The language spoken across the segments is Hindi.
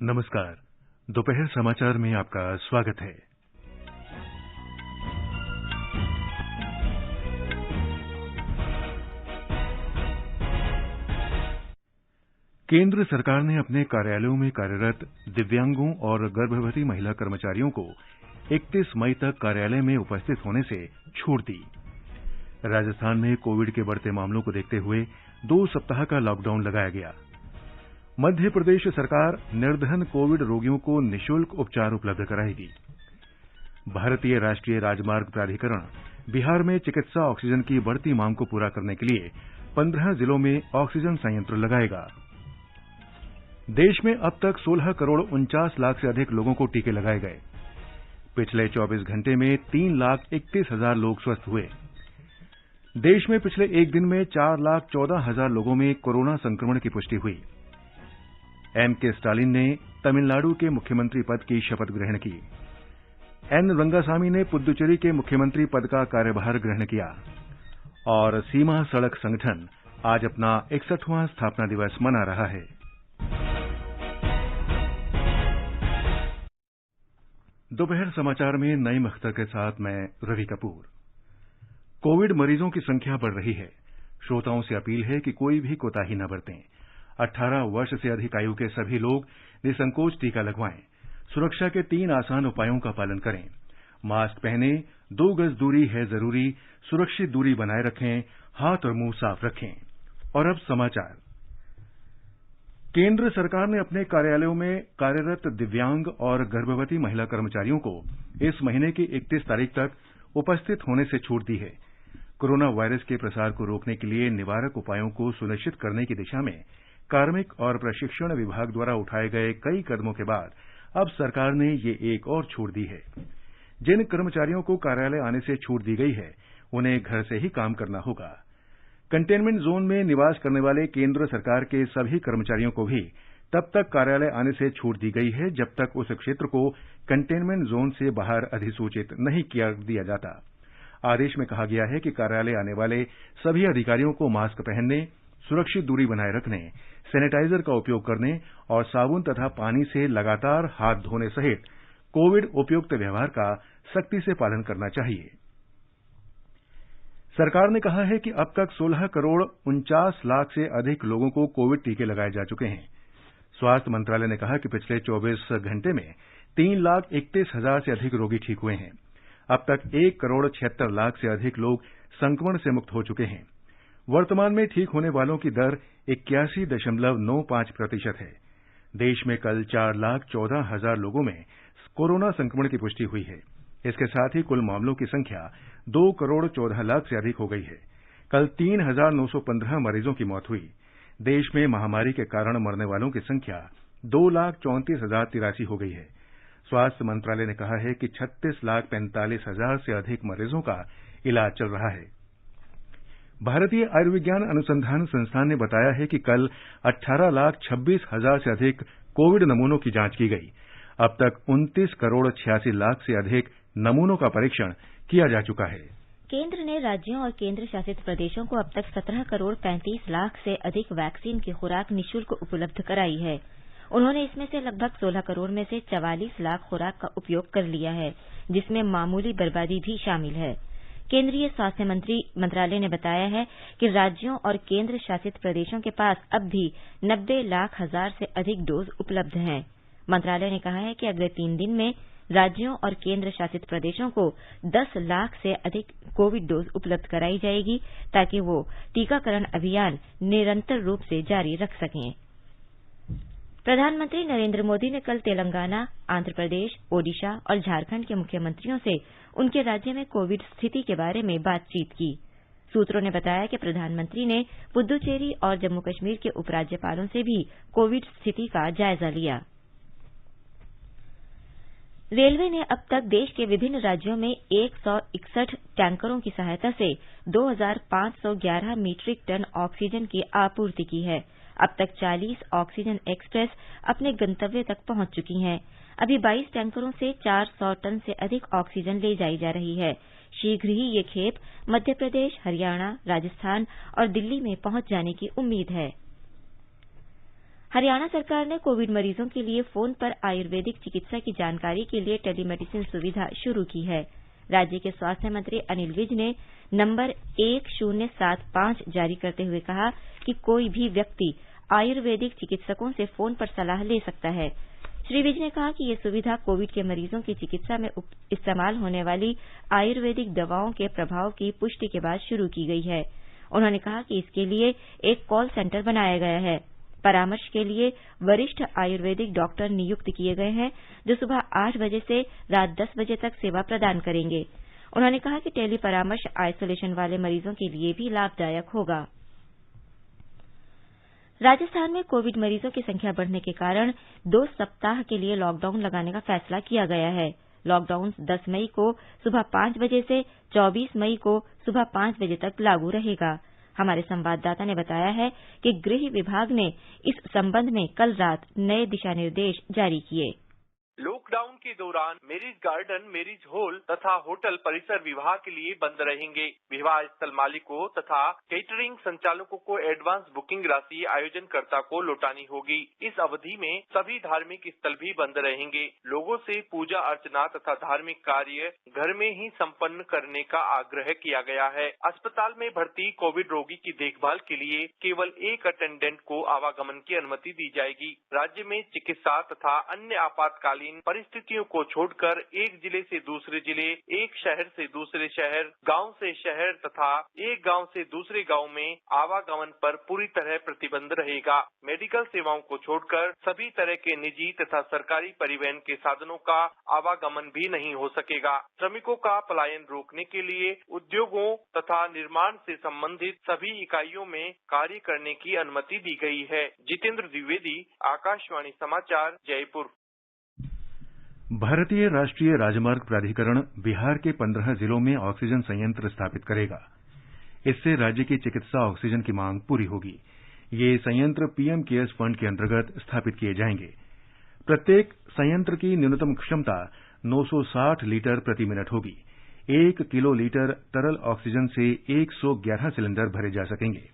नमस्कार। दोपहर समाचार में आपका स्वागत है। केंद्र सरकार ने अपने कार्यालयों में कार्यरत दिव्यांगों और गर्भवती महिला कर्मचारियों को 31 मई तक कार्यालय में उपस्थित होने से छूट दी। राजस्थान में कोविड के बढ़ते मामलों को देखते हुए 2 सप्ताह का लॉकडाउन लगाया गया। मध्य प्रदेश सरकार निर्धन कोविड रोगियों को निःशुल्क उपचार उपलब्ध कराएगी। भारतीय राष्ट्रीय राजमार्ग प्राधिकरण बिहार में चिकित्सा ऑक्सीजन की बढ़ती मांग को पूरा करने के लिए 15 जिलों में ऑक्सीजन संयंत्र लगाएगा। देश में अब तक 16 करोड़ 49 लाख से अधिक लोगों को टीके लगाए गए। पिछले 24 घंटे में 3,31,000 लोग स्वस्थ हुए। देश में पिछले एक दिन में 4,14,000 लोगों में कोरोना संक्रमण की पुष्टि हुई। M.K. स्टालिन ने तमिलनाडु के मुख्यमंत्री पद की शपथ ग्रहण की। N. रंगासामी ने पुद्दुचेरी के मुख्यमंत्री पद का कार्यभार ग्रहण किया। और सीमा सड़क संगठन आज अपना 61वां स्थापना दिवस मना रहा है। दोपहर समाचार में नईम अख्तर के साथ मैं रवि कपूर। कोविड मरीजों की संख्या बढ़ रही है। श्रोताओं से अपील है कि कोई भी कोताही न बरतें। 18 वर्ष से अधिक आयु के सभी लोग निसंकोच टीका लगवाएं। सुरक्षा के 3 आसान उपायों का पालन करें। मास्क पहनें, 2 गज दूरी है जरूरी, सुरक्षित दूरी बनाए रखें, हाथ और मुंह साफ रखें। और अब समाचार। केंद्र सरकार ने अपने कार्यालयों में कार्यरत दिव्यांग और गर्भवती महिला कर्मचारियों को इस महीने की 31 तारीख तक उपस्थित होने से छूट दी है। कोरोना वायरस के प्रसार को रोकने के लिए निवारक उपायों को सुनिश्चित करने की दिशा में कार्मिक और प्रशिक्षण विभाग द्वारा उठाए गए कई कदमों के बाद अब सरकार ने ये एक और छूट दी है। जिन कर्मचारियों को कार्यालय आने से छूट दी गई है, उन्हें घर से ही काम करना होगा। कंटेनमेंट जोन में निवास करने वाले केंद्र सरकार के सभी कर्मचारियों को भी तब तक कार्यालय आने से छूट दी गई है जब तक उस क्षेत्र को कंटेनमेंट जोन से बाहर अधिसूचित नहीं कर दिया जाता। आदेश में कहा गया है कि कार्यालय आने वाले सभी अधिकारियों को मास्क पहनने, सुरक्षित दूरी बनाए रखने, सैनिटाइजर का उपयोग करने और साबुन तथा पानी से लगातार हाथ धोने सहित कोविड उपयुक्त व्यवहार का सख्ती से पालन करना चाहिए। सरकार ने कहा है कि अब तक 16 करोड़ 49 लाख से अधिक लोगों को कोविड टीके लगाए जा चुके हैं। स्वास्थ्य मंत्रालय ने कहा कि पिछले 24 घंटे में 3,31,000 से अधिक रोगी ठीक हुए हैं। अब तक 1 करोड़ 76 लाख से अधिक लोग संक्रमण से मुक्त हो चुके हैं। वर्तमान में ठीक होने वालों की दर 81.95% है। देश में कल 4,14,000 लोगों में कोरोना संक्रमण की पुष्टि हुई है। इसके साथ ही कुल मामलों की संख्या 2 करोड़ 14 लाख से अधिक हो गई है। कल 3,915 मरीजों की मौत हुई। देश में महामारी के कारण मरने वालों की संख्या 2,34,083 हो गई है। स्वास्थ्य मंत्रालय ने कहा है कि 36,45,000 से अधिक मरीजों का इलाज चल रहा है। भारतीय आयुर्विज्ञान अनुसंधान संस्थान ने बताया है कि कल 18,26,000 से अधिक कोविड नमूनों की जांच की गई। अब तक 29 करोड़ 86 लाख से अधिक नमूनों का परीक्षण किया जा चुका है। केंद्र ने राज्यों और केंद्र शासित प्रदेशों को अब तक 17 करोड़ 35 लाख से अधिक वैक्सीन की खुराक निःशुल्क उपलब्ध कराई है। उन्होंने इसमें से लगभग 16 करोड़ में से 44 लाख खुराक का उपयोग कर लिया है, जिसमें मामूली बर्बादी भी शामिल है। केंद्रीय स्वास्थ्य मंत्रालय ने बताया है कि राज्यों और केंद्र शासित प्रदेशों के पास अब भी 90 लाख हजार से अधिक डोज उपलब्ध हैं। मंत्रालय ने कहा है कि अगले 3 दिन में राज्यों और केंद्र शासित प्रदेशों को 10 लाख से अधिक कोविड डोज उपलब्ध कराई जाएगी ताकि वो टीकाकरण अभियान निरंतर रूप से जारी रख सकें। प्रधानमंत्री नरेंद्र मोदी ने कल तेलंगाना, आंध्र प्रदेश, ओडिशा और झारखंड के मुख्यमंत्रियों से उनके राज्य में कोविड स्थिति के बारे में बातचीत की। सूत्रों ने बताया कि प्रधानमंत्री ने पुद्दुचेरी और जम्मू कश्मीर के उपराज्यपालों से भी कोविड स्थिति का जायजा लिया। रेलवे ने अब तक देश के विभिन्न राज्यों में 161 टैंकरों की सहायता से 2,511 मीट्रिक टन ऑक्सीजन की आपूर्ति की है। अब तक 40 ऑक्सीजन एक्सप्रेस अपने गंतव्य तक पहुंच चुकी हैं। अभी 22 टैंकरों से 400 टन से अधिक ऑक्सीजन ले जाई जा रही है। शीघ्र ही ये खेप मध्य प्रदेश, हरियाणा, राजस्थान और दिल्ली में पहुंच जाने की उम्मीद है। हरियाणा सरकार ने कोविड मरीजों के लिए फोन पर आयुर्वेदिक चिकित्सा की जानकारी के लिए टेलीमेडिसिन सुविधा शुरू की है। राज्य के स्वास्थ्य मंत्री अनिल विज ने नंबर 1075 जारी करते हुए कहा कि कोई भी व्यक्ति आयुर्वेदिक चिकित्सकों से फोन पर सलाह ले सकता है। श्री विज ने कहा कि ये सुविधा कोविड के मरीजों की चिकित्सा में इस्तेमाल होने वाली आयुर्वेदिक दवाओं के प्रभाव की पुष्टि के बाद शुरू की गई है। उन्होंने कहा कि इसके लिए एक कॉल सेंटर बनाया गया है। परामर्श के लिए वरिष्ठ आयुर्वेदिक डॉक्टर नियुक्त किए गए हैं, जो सुबह 8 बजे से रात 10 बजे तक सेवा प्रदान करेंगे। उन्होंने कहा कि टेली परामर्श आइसोलेशन वाले मरीजों के लिए भी लाभदायक होगा। राजस्थान में कोविड मरीजों की संख्या बढ़ने के कारण 2 सप्ताह के लिए लॉकडाउन लगाने का फैसला किया गया है। लॉकडाउन 10 मई को सुबह 5 बजे से 24 मई को सुबह 5 बजे तक लागू रहेगा। हमारे संवाददाता ने बताया है कि गृह विभाग ने इस संबंध में कल रात नए दिशा निर्देश जारी किए। लॉकडाउन के दौरान मैरिज गार्डन, मैरिज हॉल तथा होटल परिसर विवाह के लिए बंद रहेंगे। विवाह स्थल मालिकों तथा केटरिंग संचालकों को एडवांस बुकिंग राशि आयोजनकर्ता को लौटानी होगी। इस अवधि में सभी धार्मिक स्थल भी बंद रहेंगे। लोगों से पूजा अर्चना तथा धार्मिक कार्य घर में ही संपन्न करने का आग्रह किया गया है। अस्पताल में भर्ती कोविड रोगी की देखभाल के लिए केवल एक अटेंडेंट को आवागमन की अनुमति दी जाएगी। राज्य में चिकित्सा तथा अन्य आपातकालीन परिस्थितियों को छोड़कर एक जिले से दूसरे जिले, एक शहर से दूसरे शहर, गांव से शहर तथा एक गांव से दूसरे गांव में आवागमन पर पूरी तरह प्रतिबंध रहेगा। मेडिकल सेवाओं को छोड़कर सभी तरह के निजी तथा सरकारी परिवहन के साधनों का आवागमन भी नहीं हो सकेगा। श्रमिकों का पलायन रोकने के लिए उद्योगों तथा निर्माण से संबंधित सभी इकाइयों में कार्य करने की अनुमति दी गई है। जितेंद्र द्विवेदी, आकाशवाणी समाचार, जयपुर। भारतीय राष्ट्रीय राजमार्ग प्राधिकरण बिहार के 15 जिलों में ऑक्सीजन संयंत्र स्थापित करेगा। इससे राज्य की चिकित्सा ऑक्सीजन की मांग पूरी होगी। ये संयंत्र पीएम केयर्स फंड के अंतर्गत स्थापित किए जाएंगे। प्रत्येक संयंत्र की न्यूनतम क्षमता 960 लीटर प्रति मिनट होगी। 1 किलो लीटर तरल ऑक्सीजन से 111 सिलेंडर भरे जा सकेंगे।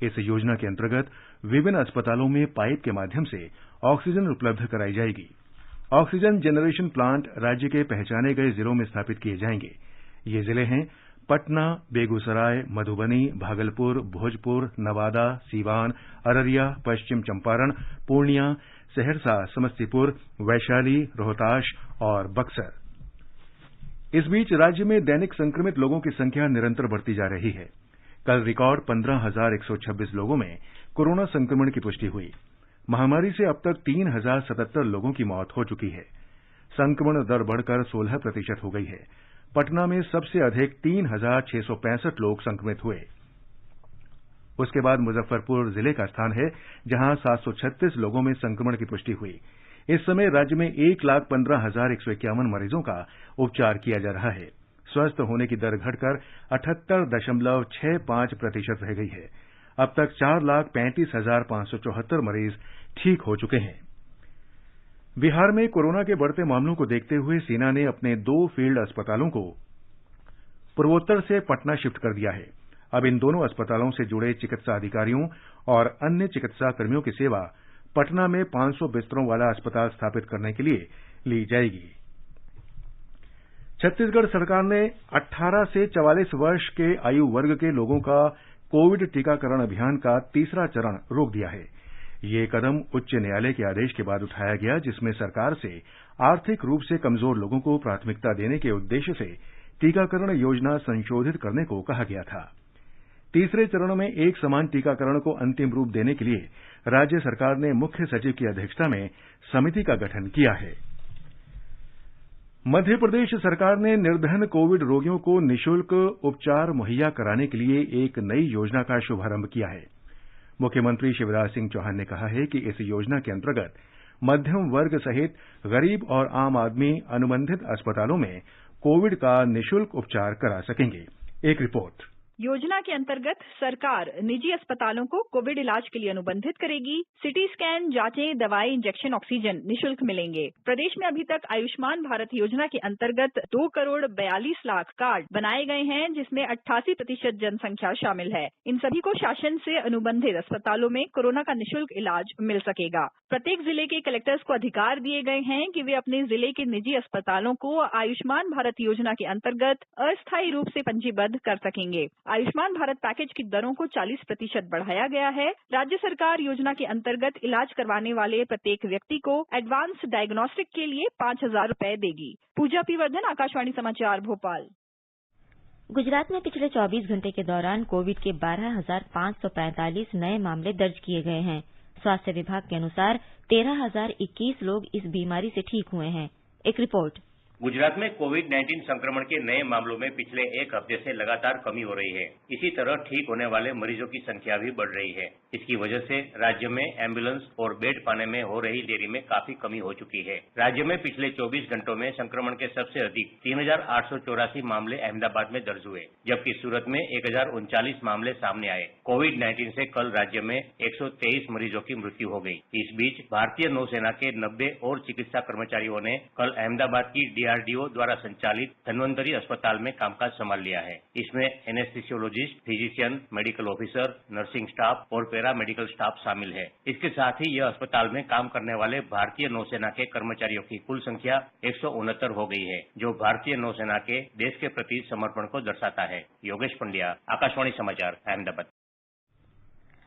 इस योजना के अंतर्गत विभिन्न अस्पतालों में पाइप के माध्यम से ऑक्सीजन उपलब्ध कराई जाएगी। ऑक्सीजन जनरेशन प्लांट राज्य के पहचाने गए जिलों में स्थापित किए जाएंगे। ये जिले हैं पटना, बेगूसराय, मधुबनी, भागलपुर, भोजपुर, नवादा, सीवान, अररिया, पश्चिम चंपारण, पूर्णिया, सहरसा, समस्तीपुर, वैशाली, रोहतास और बक्सर। इस बीच राज्य में दैनिक संक्रमित लोगों की संख्या निरंतर बढ़ती जा रही है। कल रिकॉर्ड 15,126 लोगों में कोरोना संक्रमण की पुष्टि हुई। महामारी से अब तक 3,077 लोगों की मौत हो चुकी है। संक्रमण दर बढ़कर 16% हो गई है। पटना में सबसे अधिक 3,665 लोग संक्रमित हुए। उसके बाद मुजफ्फरपुर जिले का स्थान है, जहां 736 लोगों में संक्रमण की पुष्टि हुई। इस समय राज्य में 1,15,151 मरीजों का उपचार किया जा रहा है। स्वस्थ होने की दर घटकर 78.65% रह गई है। अब तक 4,35,574 मरीज ठीक हो चुके हैं। बिहार में कोरोना के बढ़ते मामलों को देखते हुए सेना ने अपने 2 फील्ड अस्पतालों को पूर्वोत्तर से पटना शिफ्ट कर दिया है। अब इन दोनों अस्पतालों से जुड़े चिकित्सा अधिकारियों और अन्य चिकित्सा कर्मियों की सेवा पटना में 500 बिस्तरों वाला अस्पताल स्थापित करने के लिए ली जाएगी। छत्तीसगढ़ सरकार ने 18 से 44 वर्ष के आयु वर्ग के लोगों का कोविड टीकाकरण अभियान का तीसरा चरण रोक दिया है। ये कदम उच्च न्यायालय के आदेश के बाद उठाया गया, जिसमें सरकार से आर्थिक रूप से कमजोर लोगों को प्राथमिकता देने के उद्देश्य से टीकाकरण योजना संशोधित करने को कहा गया था। तीसरे चरण में एक समान टीकाकरण को अंतिम रूप देने के लिए राज्य सरकार ने मुख्य सचिव की अध्यक्षता में समिति का गठन किया है। मध्य प्रदेश सरकार ने निर्धन कोविड रोगियों को निःशुल्क उपचार मुहैया कराने के लिए एक नई योजना का शुभारंभ किया है। मुख्यमंत्री शिवराज सिंह चौहान ने कहा है कि इस योजना के अंतर्गत मध्यम वर्ग सहित गरीब और आम आदमी अनुबंधित अस्पतालों में कोविड का निःशुल्क उपचार करा सकेंगे। एक रिपोर्ट। योजना के अंतर्गत सरकार निजी अस्पतालों को कोविड इलाज के लिए अनुबंधित करेगी। सिटी स्कैन, जांचें, दवाई, इंजेक्शन, ऑक्सीजन निःशुल्क मिलेंगे। प्रदेश में अभी तक आयुष्मान भारत योजना के अंतर्गत 2 करोड़ 42 लाख कार्ड बनाए गए हैं, जिसमें 88% जनसंख्या शामिल है। इन सभी को शासन से अनुबंधित अस्पतालों में कोरोना का निःशुल्क इलाज मिल सकेगा। प्रत्येक जिले के कलेक्टर्स को अधिकार दिए गए हैं कि वे अपने जिले के निजी अस्पतालों को आयुष्मान भारत योजना के अंतर्गत अस्थायी रूप से पंजीबद्ध कर सकेंगे। आयुष्मान भारत पैकेज की दरों को 40% बढ़ाया गया है। राज्य सरकार योजना के अंतर्गत इलाज करवाने वाले प्रत्येक व्यक्ति को एडवांस डायग्नोस्टिक के लिए 5,000 रुपए देगी। पूजा पी वर्धन, आकाशवाणी समाचार, भोपाल। गुजरात में पिछले 24 घंटे के दौरान कोविड के 12,545 नए मामले दर्ज किए गए हैं। स्वास्थ्य विभाग के अनुसार 13,021 लोग इस बीमारी से ठीक हुए हैं। एक रिपोर्ट। गुजरात में कोविड-19 संक्रमण के नए मामलों में पिछले एक हफ्ते से लगातार कमी हो रही है। इसी तरह ठीक होने वाले मरीजों की संख्या भी बढ़ रही है। इसकी वजह से राज्य में एम्बुलेंस और बेड पाने में हो रही देरी में काफी कमी हो चुकी है। राज्य में पिछले 24 घंटों में संक्रमण के सबसे अधिक 3,884 मामले अहमदाबाद में दर्ज हुए, जबकि सूरत में 1,039 मामले सामने आए। कोविड-19 से कल राज्य में 123 मरीजों की मृत्यु हो गई। इस बीच भारतीय नौसेना के 90 और चिकित्सा कर्मचारियों ने कल अहमदाबाद की DRDO द्वारा संचालित धन्वंतरी अस्पताल में कामकाज संभाल लिया है। इसमें anaesthesiologist, physician, medical officer, nursing staff और पैरा मेडिकल स्टाफ शामिल है। इसके साथ ही यह अस्पताल में काम करने वाले भारतीय नौसेना के कर्मचारियों की कुल संख्या 169 हो गई है, जो भारतीय नौसेना के देश के प्रति समर्पण को दर्शाता है। योगेश पंड्या, आकाशवाणी समाचार, अहमदाबाद।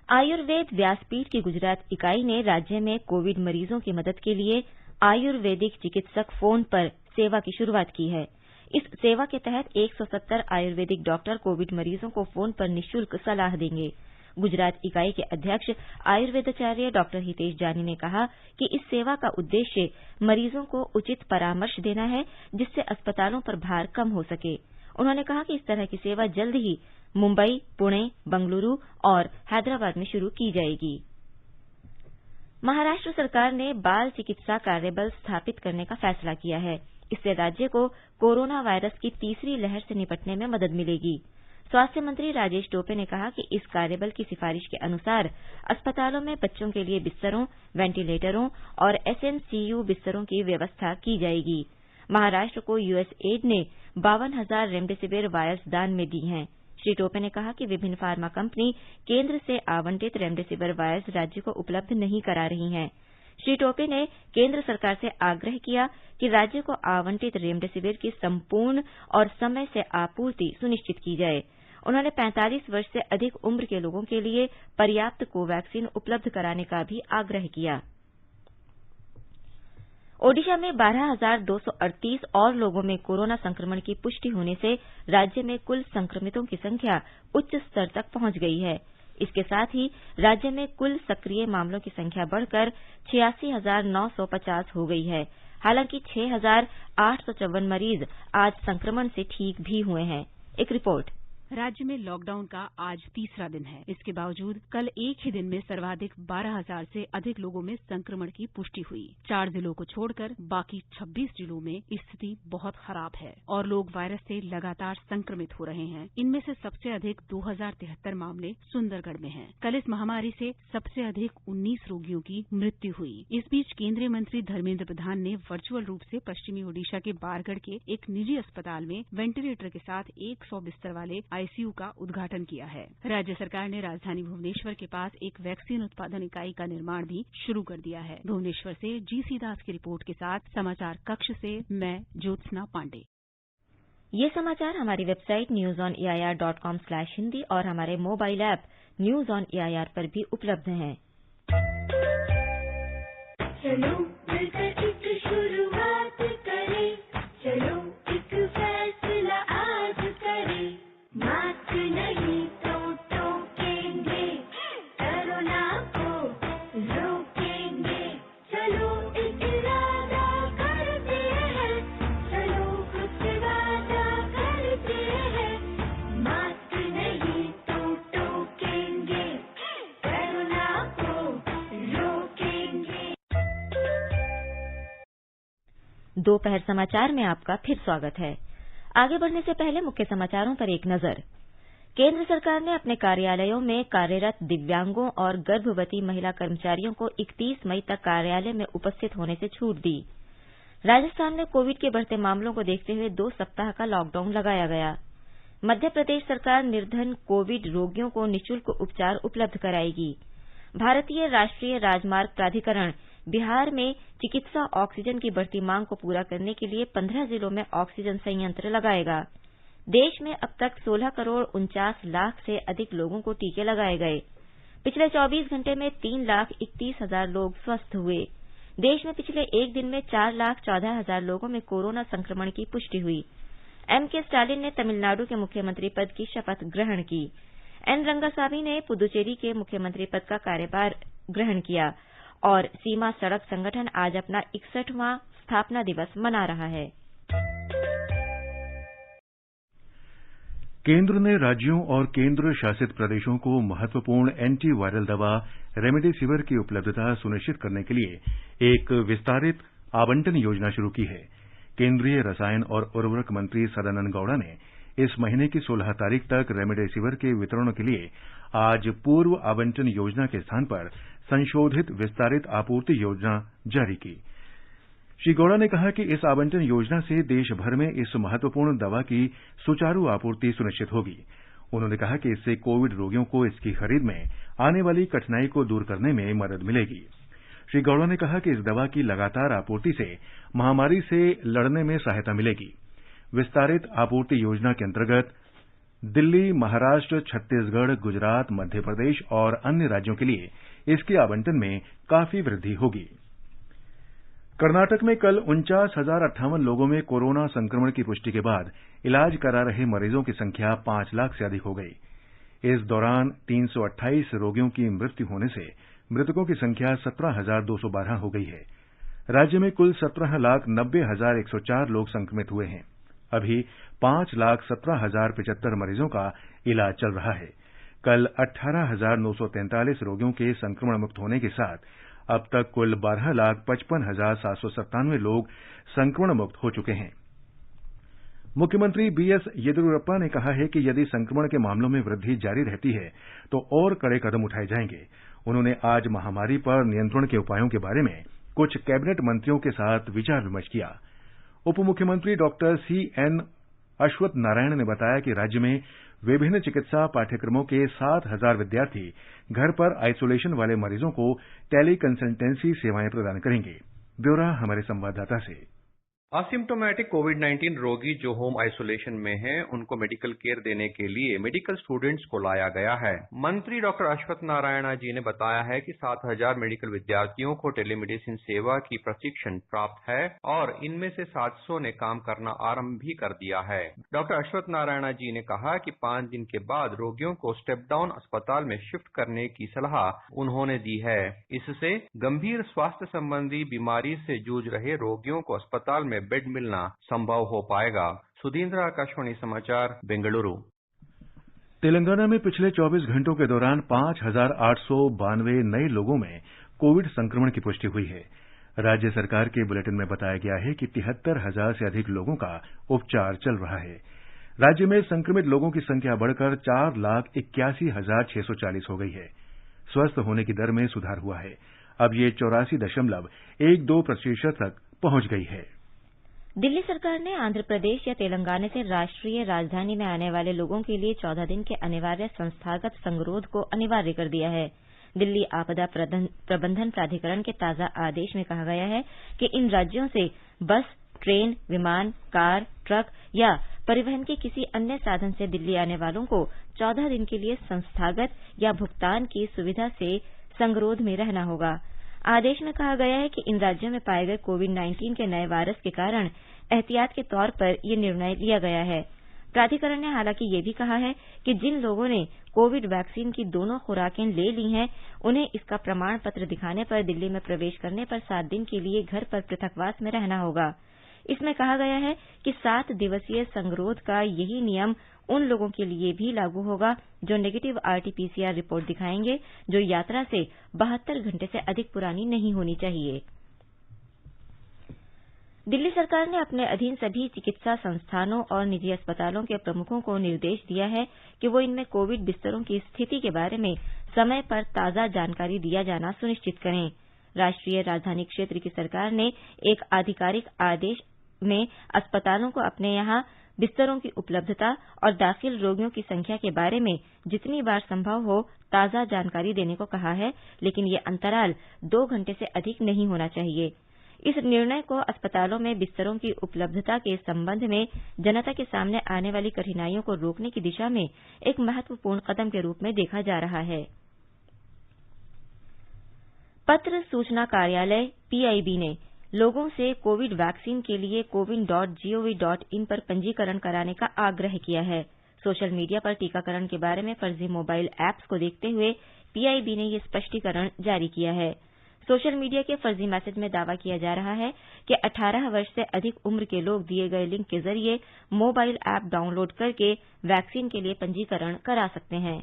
आयुर्वेद व्यासपीठ की गुजरात इकाई ने राज्य में कोविड मरीजों की मदद के लिए आयुर्वेदिक चिकित्सक फोन पर सेवा की शुरुआत की है। इस सेवा के तहत 170 आयुर्वेदिक डॉक्टर कोविड मरीजों को फोन पर निःशुल्क सलाह देंगे। गुजरात इकाई के अध्यक्ष आयुर्वेदाचार्य डॉक्टर हितेश जानी ने कहा कि इस सेवा का उद्देश्य मरीजों को उचित परामर्श देना है, जिससे अस्पतालों पर भार कम हो सके। उन्होंने कहा कि इस तरह की सेवा जल्द ही मुंबई, पुणे, बंगलुरु और हैदराबाद में शुरू की जाएगी। महाराष्ट्र सरकार ने बाल चिकित्सा कार्यबल स्थापित करने का फैसला किया है। इससे राज्य को कोरोना वायरस की तीसरी लहर से निपटने में मदद मिलेगी। स्वास्थ्य मंत्री राजेश टोपे ने कहा कि इस कार्यबल की सिफारिश के अनुसार अस्पतालों में बच्चों के लिए बिस्तरों, वेंटिलेटरों और SNCU बिस्तरों की व्यवस्था की जाएगी। महाराष्ट्र को USAID ने 52,000 रेमडेसिविर वायर्स दान में दी हैं। श्री टोपे ने कहा कि विभिन्न फार्मा कंपनी केंद्र से आवंटित रेमडेसिविर वायर्स राज्य को उपलब्ध नहीं करा रही हैं। श्री टोपे ने केंद्र सरकार से आग्रह किया कि राज्य को आवंटित रेमडेसिविर की संपूर्ण और समय से आपूर्ति सुनिश्चित की जाए। उन्होंने 45 वर्ष से अधिक उम्र के लोगों के लिए पर्याप्त कोवैक्सीन उपलब्ध कराने का भी आग्रह किया। ओडिशा में 12,238 और लोगों में कोरोना संक्रमण की पुष्टि होने से राज्य में कुल संक्रमितों की संख्या उच्च स्तर तक पहुंच गई है। इसके साथ ही राज्य में कुल सक्रिय मामलों की संख्या बढ़कर 86,950 हो गई है। हालांकि 6,854 मरीज आज संक्रमण से ठीक भी हुए हैं। एक रिपोर्ट। राज्य में लॉकडाउन का आज तीसरा दिन है। इसके बावजूद कल एक ही दिन में सर्वाधिक 12,000 से अधिक लोगों में संक्रमण की पुष्टि हुई। 4 जिलों को छोड़कर बाकी 26 जिलों में स्थिति बहुत खराब है और लोग वायरस से लगातार संक्रमित हो रहे हैं। इनमें से सबसे अधिक 2,073 मामले सुंदरगढ़ में हैं। कल इस महामारी से सबसे अधिक 19 रोगियों की मृत्यु हुई। इस बीच केंद्रीय मंत्री धर्मेंद्र प्रधान ने वर्चुअल रूप से पश्चिमी ओडिशा के बारगढ़ के एक निजी अस्पताल में वेंटिलेटर के साथ 100 बिस्तर वाले ICU का उद्घाटन किया है। राज्य सरकार ने राजधानी भुवनेश्वर के पास एक वैक्सीन उत्पादन इकाई का निर्माण भी शुरू कर दिया है। भुवनेश्वर से GC दास की रिपोर्ट के साथ समाचार कक्ष से मैं ज्योत्सना पांडे। ये समाचार हमारी वेबसाइट newsonair.com/hindi और हमारे mobile app news on AIR पर भी उपलब्ध हैं। चलो मिलकर एक शुरुआत करें, चलो एक फैसला आज करें, मास्क नहीं तो टोकेंगे, कोरोना को रोकेंगे, चलो एक इरादा करते हैं, चलो कुछ वादा करते हैं, मास्क नहीं तो टोकेंगे, कोरोना को रोकेंगे। दोपहर समाचार में आपका फिर स्वागत है। आगे बढ़ने से पहले मुख्य समाचारों पर एक नजर। केंद्र सरकार ने अपने कार्यालयों में कार्यरत दिव्यांगों और गर्भवती महिला कर्मचारियों को 31 मई तक कार्यालय में उपस्थित होने से छूट दी। राजस्थान में कोविड के बढ़ते मामलों को देखते हुए 2 सप्ताह का लॉकडाउन लगाया गया। मध्य प्रदेश सरकार निर्धन कोविड रोगियों को निःशुल्क उपचार उपलब्ध कराएगी। भारतीय राष्ट्रीय राजमार्ग प्राधिकरण बिहार में चिकित्सा ऑक्सीजन की बढ़ती मांग को पूरा करने के लिए 15 जिलों में ऑक्सीजन संयंत्र लगाएगा। देश में अब तक 16 करोड़ 49 लाख से अधिक लोगों को टीके लगाए गए। पिछले 24 घंटे में 3,31,000 लोग स्वस्थ हुए। देश में पिछले एक दिन में 4,14,000 लोगों में कोरोना संक्रमण की पुष्टि हुई। M.K. स्टालिन ने तमिलनाडु के मुख्यमंत्री पद की शपथ ग्रहण की। N. रंगासामी ने पुदुचेरी के मुख्यमंत्री पद का कार्यभार ग्रहण किया और सीमा सड़क संगठन आज अपना 61वां स्थापना दिवस मना रहा है। केंद्र ने राज्यों और केंद्र शासित प्रदेशों को महत्वपूर्ण एंटी वायरल दवा रेमडेसिविर की उपलब्धता सुनिश्चित करने के लिए एक विस्तारित आवंटन योजना शुरू की है। केंद्रीय रसायन और उर्वरक मंत्री सदानंद गौड़ा ने इस महीने की 16 तारीख तक रेमडेसिविर के वितरण के लिए आज पूर्व आवंटन योजना के स्थान पर संशोधित विस्तारित आपूर्ति योजना जारी की। श्री गौड़ा ने कहा कि इस आवंटन योजना से देश भर में इस महत्वपूर्ण दवा की सुचारू आपूर्ति सुनिश्चित होगी। उन्होंने कहा कि इससे कोविड रोगियों को इसकी खरीद में आने वाली कठिनाई को दूर करने में मदद मिलेगी। श्री गौड़ा ने कहा कि इस दवा की लगातार आपूर्ति से महामारी से लड़ने में सहायता मिलेगी। विस्तारित आपूर्ति योजना के अंतर्गत दिल्ली, महाराष्ट्र, छत्तीसगढ़, गुजरात, मध्य प्रदेश और अन्य राज्यों के लिए इसके आवंटन में काफी वृद्धि होगी। कर्नाटक में कल 49,058 लोगों में कोरोना संक्रमण की पुष्टि के बाद इलाज करा रहे मरीजों की संख्या 5 लाख से अधिक हो गई। इस दौरान 328 रोगियों की मृत्यु होने से मृतकों की संख्या 17,212 हो गई है। राज्य में कुल 17,90,104 लोग संक्रमित हुए हैं। अभी 5,17,075 मरीजों का इलाज चल रहा है। कल 18,943 रोगियों के संक्रमण मुक्त होने के साथ अब तक कुल 12,55,797 लोग संक्रमण मुक्त हो चुके हैं। मुख्यमंत्री बीएस येदियुरप्पा ने कहा है कि यदि संक्रमण के मामलों में वृद्धि जारी रहती है तो और कड़े कदम उठाए जाएंगे। उन्होंने आज महामारी पर नियंत्रण के उपायों के बारे में कुछ कैबिनेट मंत्रियों के साथ विचार विमर्श किया। उप मुख्यमंत्री डॉक्टर सीएन अश्वत्थ नारायण ने बताया कि राज्य में विभिन्न चिकित्सा पाठ्यक्रमों के 7,000 विद्यार्थी घर पर आइसोलेशन वाले मरीजों को टेली कंसल्टेंसी सेवाएं प्रदान करेंगे। ब्यौरा हमारे संवाददाता से। असिम्टोमेटिक कोविड-19 रोगी जो होम आइसोलेशन में हैं, उनको मेडिकल केयर देने के लिए मेडिकल स्टूडेंट्स को लाया गया है। मंत्री डॉक्टर अश्वत्थ नारायण जी ने बताया है कि 7,000 मेडिकल विद्यार्थियों को टेलीमेडिसिन सेवा की प्रशिक्षण प्राप्त है और इनमें से 700 ने काम करना आरंभ भी कर दिया है। डॉक्टर अश्वत्थ नारायण जी ने कहा कि 5 दिन के बाद रोगियों को स्टेप डाउन अस्पताल में शिफ्ट करने की सलाह उन्होंने दी है। इससे गंभीर स्वास्थ्य संबंधी बीमारी से जूझ रहे रोगियों को अस्पताल में बेड मिलना संभव हो पाएगा। सुधींद्र, आकाशवाणी समाचार, बेंगलुरु। तेलंगाना में पिछले 24 घंटों के दौरान 5,892 नए लोगों में कोविड संक्रमण की पुष्टि हुई है। राज्य सरकार के बुलेटिन में बताया गया है कि 73,000 से अधिक लोगों का उपचार चल रहा है। राज्य में संक्रमित लोगों की संख्या बढ़कर 4,81,640 हो गई है। स्वस्थ होने की दर में सुधार हुआ है। अब ये 84.12% तक पहुंच गई है। दिल्ली सरकार ने आंध्र प्रदेश या तेलंगाना से राष्ट्रीय राजधानी में आने वाले लोगों के लिए 14 दिन के अनिवार्य संस्थागत संगरोध को अनिवार्य कर दिया है। दिल्ली आपदा प्रबंधन प्राधिकरण के ताजा आदेश में कहा गया है कि इन राज्यों से बस, ट्रेन, विमान, कार, ट्रक या परिवहन के किसी अन्य साधन से दिल्ली आने वालों को 14 दिन के लिए संस्थागत या भुगतान की सुविधा से संगरोध में रहना होगा। आदेश में कहा गया है कि इन राज्यों में पाए गए कोविड-19 के नए वायरस के कारण एहतियात के तौर पर यह निर्णय लिया गया है। प्राधिकरण ने हालांकि ये भी कहा है कि जिन लोगों ने कोविड वैक्सीन की दोनों खुराकें ले ली हैं, उन्हें इसका प्रमाण पत्र दिखाने पर दिल्ली में प्रवेश करने पर 7 दिन के लिए घर पर पृथकवास में रहना होगा। इसमें कहा गया है कि 7 दिवसीय संगरोध का यही नियम उन लोगों के लिए भी लागू होगा जो नेगेटिव आरटी-पीसीआर रिपोर्ट दिखाएंगे, जो यात्रा से 72 घंटे से अधिक पुरानी नहीं होनी चाहिए। दिल्ली सरकार ने अपने अधीन सभी चिकित्सा संस्थानों और निजी अस्पतालों के प्रमुखों को निर्देश दिया है कि वो इनमें कोविड बिस्तरों की स्थिति के बारे में समय पर ताजा जानकारी दिया जाना सुनिश्चित करें। राष्ट्रीय राजधानी क्षेत्र की सरकार ने एक आधिकारिक आदेश में अस्पतालों को अपने यहां बिस्तरों की उपलब्धता और दाखिल रोगियों की संख्या के बारे में जितनी बार संभव हो ताजा जानकारी देने को कहा है, लेकिन ये अंतराल 2 घंटे से अधिक नहीं होना चाहिए। इस निर्णय को अस्पतालों में बिस्तरों की उपलब्धता के संबंध में जनता के सामने आने वाली कठिनाइयों को रोकने की दिशा में एक महत्वपूर्ण कदम के रूप में देखा जा रहा है। पत्र सूचना कार्यालय पीआईबी ने लोगों से कोविड वैक्सीन के लिए cowin.gov.in पर पंजीकरण कराने का आग्रह किया है। सोशल मीडिया पर टीकाकरण के बारे में फर्जी मोबाइल ऐप्स को देखते हुए पीआईबी ने ये स्पष्टीकरण जारी किया है। सोशल मीडिया के फर्जी मैसेज में दावा किया जा रहा है कि 18 वर्ष से अधिक उम्र के लोग दिए गए लिंक के जरिए मोबाइल ऐप डाउनलोड करके वैक्सीन के लिए पंजीकरण करा सकते हैं।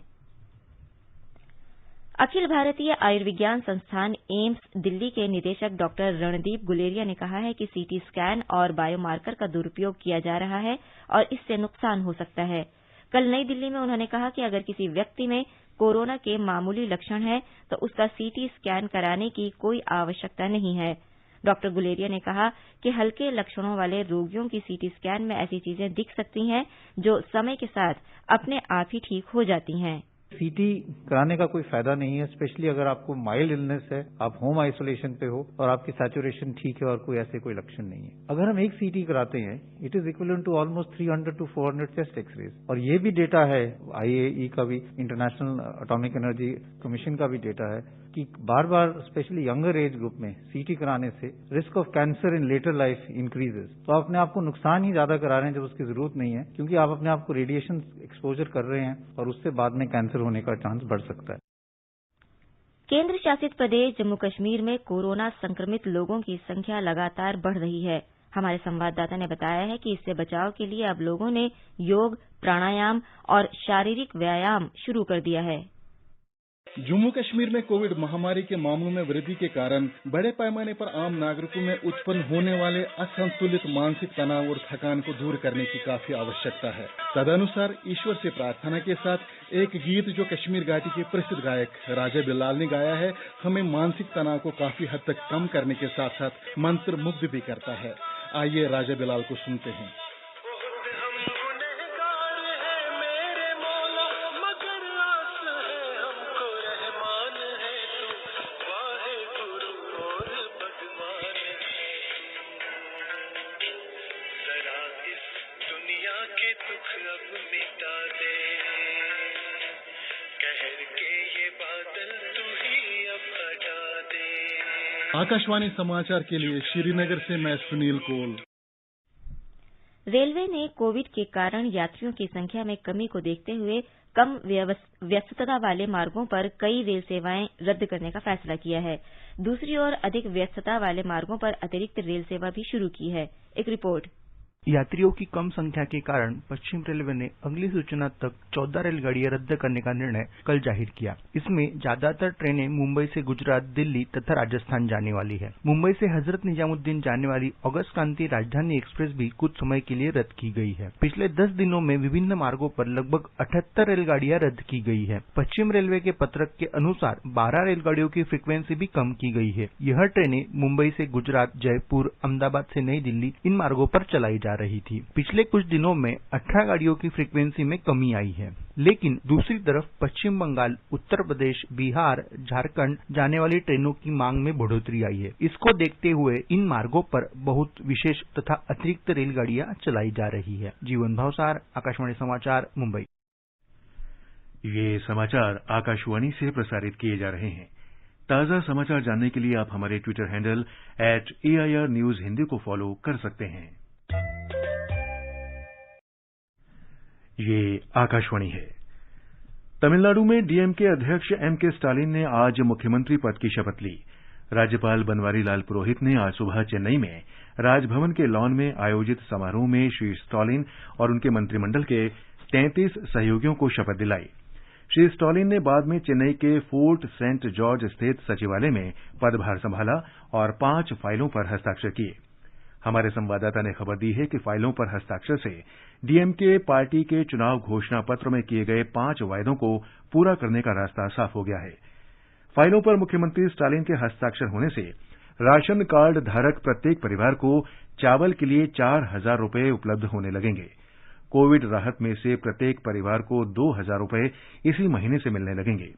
अखिल भारतीय आयुर्विज्ञान संस्थान एम्स दिल्ली के निदेशक डॉक्टर रणदीप गुलेरिया ने कहा है कि सीटी स्कैन और बायोमार्कर का दुरुपयोग किया जा रहा है और इससे नुकसान हो सकता है। कल नई दिल्ली में उन्होंने कहा कि अगर किसी व्यक्ति में कोरोना के मामूली लक्षण है तो उसका सीटी स्कैन कराने की कोई आवश्यकता नहीं है। डॉक्टर गुलेरिया ने कहा कि हल्के लक्षणों वाले रोगियों की सीटी स्कैन में ऐसी चीजें दिख सकती हैं जो समय के साथ अपने आप ही ठीक हो जाती हैं। सीटी कराने का कोई फायदा नहीं है, स्पेशली अगर आपको माइल्ड इलनेस है, आप होम आइसोलेशन पे हो और आपकी सैचुरेशन ठीक है और कोई ऐसे कोई लक्षण नहीं है। अगर हम एक सीटी कराते हैं, it is equivalent to almost 300 to 400 chest x-rays. और ये भी डेटा है, IAEA का भी, इंटरनेशनल एटॉमिक एनर्जी कमीशन का भी डेटा है कि बार बार स्पेशली यंगर एज ग्रुप में सीटी कराने से risk of cancer in later life increases. तो आप अपने आप को नुकसान ही ज्यादा करा रहे हैं जब उसकी जरूरत नहीं है, क्योंकि आप अपने आप को रेडिएशन एक्सपोजर कर रहे हैं और उससे बाद में कैंसर होने का चांस बढ़ सकता है। केंद्र शासित प्रदेश जम्मू कश्मीर में कोरोना संक्रमित लोगों की संख्या लगातार बढ़ रही है। हमारे संवाददाता ने बताया है कि इससे बचाव के लिए अब लोगों ने योग, प्राणायाम और शारीरिक व्यायाम शुरू कर दिया है। जम्मू कश्मीर में कोविड महामारी के मामलों में वृद्धि के कारण बड़े पैमाने पर आम नागरिकों में उत्पन्न होने वाले असंतुलित मानसिक तनाव और थकान को दूर करने की काफी आवश्यकता है। तदनुसार ईश्वर से प्रार्थना के साथ एक गीत जो कश्मीर घाटी के प्रसिद्ध गायक राजा बिलाल ने गाया है, हमें मानसिक तनाव को काफी हद तक कम करने के साथ साथ मंत्र मुग्ध भी करता है। आइए राजा बिलाल को सुनते हैं। आकाशवाणी समाचार के लिए श्रीनगर से मैं सुनील कोल। रेलवे ने कोविड के कारण यात्रियों की संख्या में कमी को देखते हुए कम व्यस्तता वाले मार्गों पर कई रेल सेवाएं रद्द करने का फैसला किया है। दूसरी ओर अधिक व्यस्तता वाले मार्गों पर अतिरिक्त रेल सेवा भी शुरू की है। एक रिपोर्ट। यात्रियों की कम संख्या के कारण पश्चिम रेलवे ने अगली सूचना तक 14 रेलगाड़ियां रद्द करने का निर्णय कल जाहिर किया। इसमें ज्यादातर ट्रेनें मुंबई से गुजरात, दिल्ली तथा राजस्थान जाने वाली है। मुंबई से हजरत निजामुद्दीन जाने वाली ऑगस्ट क्रांति राजधानी एक्सप्रेस भी कुछ समय के लिए रद्द की गई है। पिछले 10 दिनों में विभिन्न मार्गों पर लगभग 78 रेलगाड़ियां रद्द की गई है। पश्चिम रेलवे के पत्रक के अनुसार 12 रेलगाड़ियों की फ्रीक्वेंसी भी कम की गई है। यह ट्रेनें मुंबई से गुजरात, जयपुर, अहमदाबाद से नई दिल्ली इन मार्गों पर चलाई जा रही थी। पिछले कुछ दिनों में 18 गाड़ियों की फ्रीक्वेंसी में कमी आई है। लेकिन दूसरी तरफ पश्चिम बंगाल, उत्तर प्रदेश, बिहार, झारखंड जाने वाली ट्रेनों की मांग में बढ़ोतरी आई है। इसको देखते हुए इन मार्गों पर बहुत विशेष तथा अतिरिक्त रेलगाड़ियां चलाई जा रही है। जीवन भावसार, आकाशवाणी समाचार, मुंबई। ये समाचार आकाशवाणी से प्रसारित किए जा रहे हैं। ताजा समाचार जानने के लिए आप हमारे Twitter handle @AIR News Hindi को फॉलो कर सकते हैं। ये आकाशवाणी है। तमिलनाडु में डीएमके अध्यक्ष एमके स्टालिन ने आज मुख्यमंत्री पद की शपथ ली। राज्यपाल बनवारी लाल पुरोहित ने आज सुबह चेन्नई में राजभवन के लॉन में आयोजित समारोह में श्री स्टालिन और उनके मंत्रिमंडल के 33 सहयोगियों को शपथ दिलाई। श्री स्टालिन ने बाद में चेन्नई के फोर्ट सेंट जॉर्ज स्थित सचिवालय में पदभार संभाला और 5 फाइलों पर हस्ताक्षर किए। हमारे संवाददाता ने खबर दी है कि फाइलों पर हस्ताक्षर से डीएमके पार्टी के चुनाव घोषणा पत्र में किए गए 5 वायदों को पूरा करने का रास्ता साफ हो गया है। फाइलों पर मुख्यमंत्री स्टालिन के हस्ताक्षर होने से राशन कार्ड धारक प्रत्येक परिवार को चावल के लिए 4,000 रुपए उपलब्ध होने लगेंगे। कोविड राहत में से प्रत्येक परिवार को 2,000 रुपए इसी महीने से मिलने लगेंगे।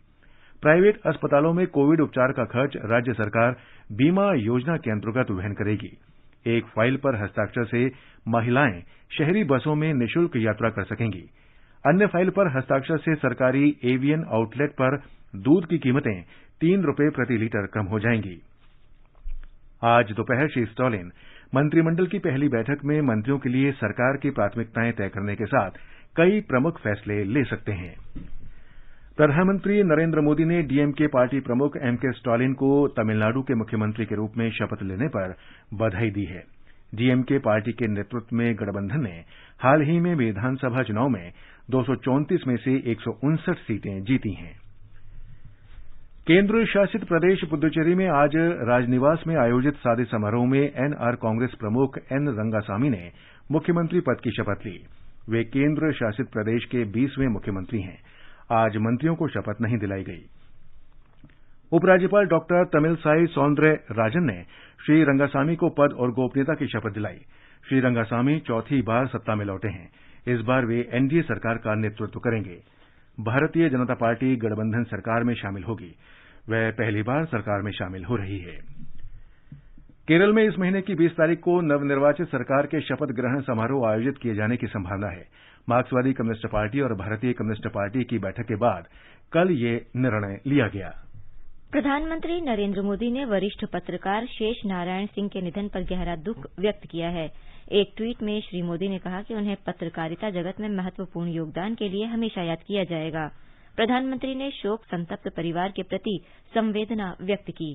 प्राइवेट अस्पतालों में कोविड उपचार का खर्च राज्य सरकार बीमा योजना के अंतर्गत वहन करेगी। एक फाइल पर हस्ताक्षर से महिलाएं शहरी बसों में निःशुल्क यात्रा कर सकेंगी। अन्य फाइल पर हस्ताक्षर से सरकारी एवियन आउटलेट पर दूध की कीमतें 3 रुपए प्रति लीटर कम हो जाएंगी। आज दोपहर श्री स्टालिन मंत्रिमंडल की पहली बैठक में मंत्रियों के लिए सरकार की प्राथमिकताएं तय करने के साथ कई प्रमुख फैसले ले सकते हैं। प्रधानमंत्री नरेंद्र मोदी ने डीएमके पार्टी प्रमुख एमके स्टालिन को तमिलनाडु के मुख्यमंत्री के रूप में शपथ लेने पर बधाई दी है। डीएमके पार्टी के नेतृत्व में गठबंधन ने हाल ही में विधानसभा चुनाव में 234 में से 159 सीटें जीती हैं। केंद्र शासित प्रदेश पुदुचेरी में आज राजनिवास में आयोजित सादे समारोह में एनआर कांग्रेस प्रमुख एन रंगासामी ने मुख्यमंत्री पद की शपथ ली। वे केंद्र शासित प्रदेश के 20वें मुख्यमंत्री हैं। आज मंत्रियों को शपथ नहीं दिलाई गई। उपराज्यपाल डॉक्टर तमिलसाई सौंदरराजन ने श्री रंगासामी को पद और गोपनीयता की शपथ दिलाई। श्री रंगासामी चौथी बार सत्ता में लौटे हैं। इस बार वे एनडीए सरकार का नेतृत्व करेंगे। भारतीय जनता पार्टी गठबंधन सरकार में शामिल होगी। वह पहली बार सरकार में शामिल हो रही है। केरल में इस महीने की 20 तारीख को नवनिर्वाचित सरकार के शपथ ग्रहण समारोह आयोजित किए जाने की संभावना है। मार्क्सवादी कम्युनिस्ट पार्टी और भारतीय कम्युनिस्ट पार्टी की बैठक के बाद कल ये निर्णय लिया गया। प्रधानमंत्री नरेंद्र मोदी ने वरिष्ठ पत्रकार शेष नारायण सिंह के निधन पर गहरा दुख व्यक्त किया है। एक ट्वीट में श्री मोदी ने कहा कि उन्हें पत्रकारिता जगत में महत्वपूर्ण योगदान के लिए हमेशा याद किया जाएगा। प्रधानमंत्री ने शोक संतप्त परिवार के प्रति संवेदना व्यक्त की।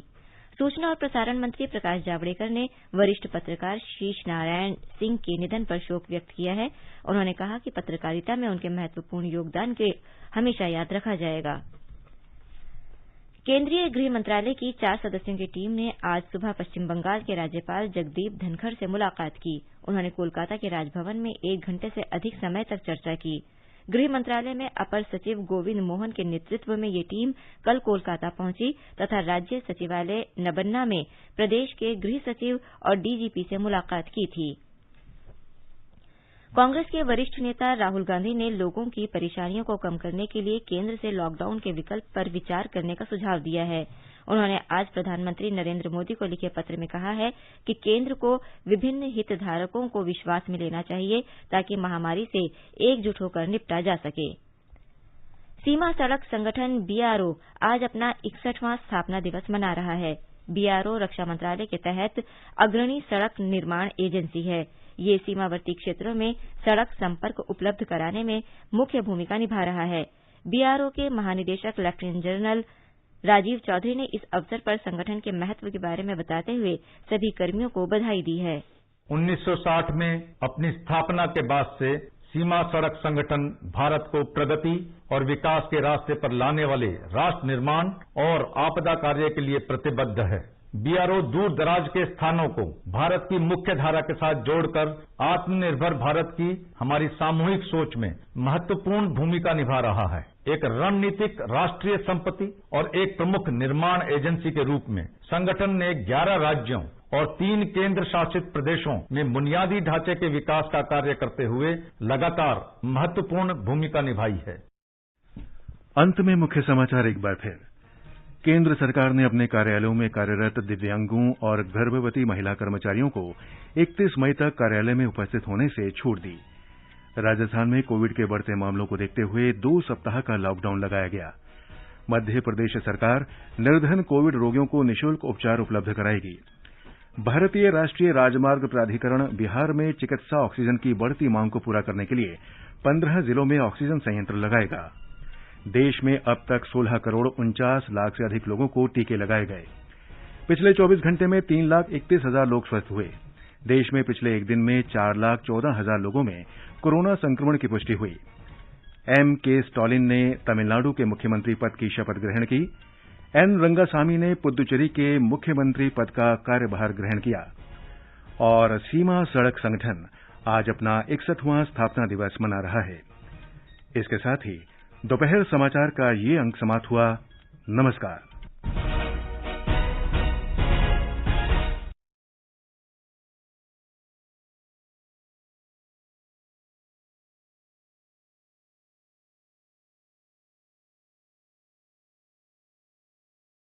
सूचना और प्रसारण मंत्री प्रकाश जावड़ेकर ने वरिष्ठ पत्रकार शेष नारायण सिंह के निधन पर शोक व्यक्त किया है। उन्होंने कहा कि पत्रकारिता में उनके महत्वपूर्ण योगदान के हमेशा याद रखा जाएगा। केंद्रीय गृह मंत्रालय की 4 सदस्यों की टीम ने आज सुबह पश्चिम बंगाल के राज्यपाल जगदीप धनखड़ से मुलाकात की। उन्होंने कोलकाता के राजभवन में 1 घंटे से अधिक समय तक चर्चा की। गृह मंत्रालय में अपर सचिव गोविंद मोहन के नेतृत्व में ये टीम कल कोलकाता पहुंची तथा राज्य सचिवालय नबन्ना में प्रदेश के गृह सचिव और डीजीपी से मुलाकात की थी। कांग्रेस के वरिष्ठ नेता राहुल गांधी ने लोगों की परेशानियों को कम करने के लिए केंद्र से लॉकडाउन के विकल्प पर विचार करने का सुझाव दिया है। उन्होंने आज प्रधानमंत्री नरेंद्र मोदी को लिखे पत्र में कहा है कि केंद्र को विभिन्न हितधारकों को विश्वास में लेना चाहिए ताकि महामारी से एकजुट होकर निपटा जा सके। सीमा सड़क संगठन बीआरओ आज अपना 61वां स्थापना दिवस मना रहा है। बीआरओ रक्षा मंत्रालय के तहत अग्रणी सड़क निर्माण एजेंसी है। ये सीमावर्ती क्षेत्रों में सड़क संपर्क उपलब्ध कराने में मुख्य भूमिका निभा रहा है। बीआरओ के महानिदेशक लेफ्टिनेंट जनरल राजीव चौधरी ने इस अवसर पर संगठन के महत्व के बारे में बताते हुए सभी कर्मियों को बधाई दी है। 1960 में अपनी स्थापना के बाद से सीमा सड़क संगठन भारत को प्रगति और विकास के रास्ते पर लाने वाले राष्ट्र निर्माण और आपदा कार्य के लिए प्रतिबद्ध है। बीआरओ दूर दराज के स्थानों को भारत की मुख्य धारा के साथ जोड़कर आत्मनिर्भर भारत की हमारी सामूहिक सोच में महत्वपूर्ण भूमिका निभा रहा है। एक रणनीतिक राष्ट्रीय संपत्ति और एक प्रमुख निर्माण एजेंसी के रूप में संगठन ने 11 राज्यों और 3 केंद्र शासित प्रदेशों में बुनियादी ढांचे के विकास का कार्य करते हुए लगातार महत्वपूर्ण भूमिका निभाई है। अंत में मुख्य समाचार एक बार फिर। केंद्र सरकार ने अपने कार्यालयों में कार्यरत दिव्यांगों और गर्भवती महिला कर्मचारियों को 31 मई तक कार्यालय में उपस्थित होने से छूट दी। राजस्थान में कोविड के बढ़ते मामलों को देखते हुए 2 सप्ताह का लॉकडाउन लगाया गया। मध्य प्रदेश सरकार निर्धन कोविड रोगियों को निःशुल्क उपचार उपलब्ध कराएगी। भारतीय राष्ट्रीय राजमार्ग प्राधिकरण बिहार में चिकित्सा ऑक्सीजन की बढ़ती मांग को पूरा करने के लिए 15 जिलों में ऑक्सीजन संयंत्र लगाएगा। देश में अब तक 16 करोड़ 49 लाख से अधिक लोगों को टीके लगाए गए। पिछले 24 घंटे में 3,31,000 लोग स्वस्थ हुए। देश में पिछले एक दिन में 4,14,000 लोगों में कोरोना संक्रमण की पुष्टि हुई। एमके स्टालिन ने तमिलनाडु के मुख्यमंत्री पद की शपथ ग्रहण की। एन रंगासामी ने पुदुचेरी के मुख्यमंत्री पद का कार्यभार ग्रहण किया। और सीमा सड़क संगठन आज अपना 61वां स्थापना दिवस मना रहा है। इसके साथ ही दोपहर समाचार का ये अंक समाप्त हुआ। नमस्कार।